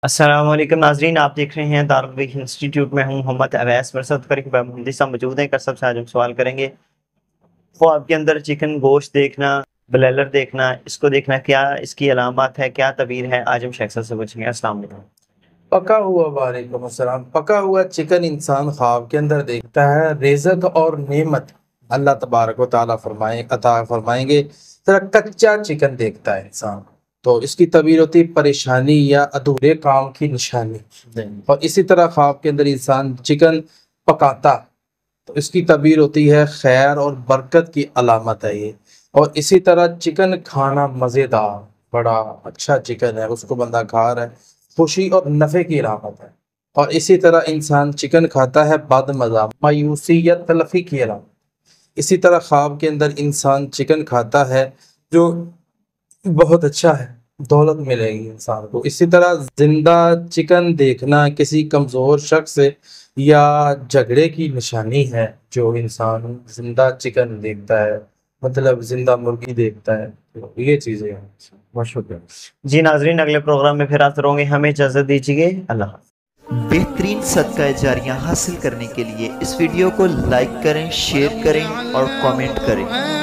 अस्सलाम वालेकुम नाजरीन, आप देख रहे हैं दारुल हदीस इंस्टीट्यूट में हूँ मोहम्मद अवैस बरसत कर मोहम्मदी साहब मौजूद हैं। सबसे आज हम सवाल करेंगे ख्वाब के अंदर चिकन गोश्त देखना, ब्लेलर देखना, इसको देखना क्या इसकी अलामत है, क्या तबीर है, आज हम शेख साहब से पूछेंगे। अस्सलाम वालेकुम। पका हुआ वालेकुम अस्सलाम। पका हुआ चिकन इंसान ख्वाब के अंदर देखता है, रिज़्क़ और नेमत अल्लाह तबारक व तआला अता फरमाएंगे। तरह कच्चा चिकन देखता है इंसान तो इसकी तबीर होती है परेशानी या अधूरे काम की निशानी। और इसी तरह ख्वाब के अंदर इंसान चिकन पकाता तो इसकी तबीर होती है खैर और बरकत की अलामत है ये। और इसी तरह चिकन खाना मज़ेदार, बड़ा अच्छा चिकन है, उसको बंदा खा रहा है, खुशी और नफ़े की अलामत है। और इसी तरह इंसान चिकन खाता है बद मज़ा, मायूसी या तलफ़ी की अलामत। इसी तरह ख्वाब के अंदर इंसान चिकन खाता है जो बहुत अच्छा है, दौलत मिलेगी इंसान को। इसी तरह जिंदा चिकन देखना किसी कमज़ोर शख्स से या झगड़े की निशानी है। जो इंसान जिंदा चिकन देखता है, मतलब जिंदा मुर्गी देखता है, तो ये चीज़ें हैं। बहुत शुक्रिया जी नाजरीन, अगले प्रोग्राम में फिर हाजिर होंगे। हमें इजाज़त दीजिए। अल्लाह हाफ़िज़। बेहतरीन सदका जारियां हासिल करने के लिए इस वीडियो को लाइक करें, शेयर करें और कमेंट करें।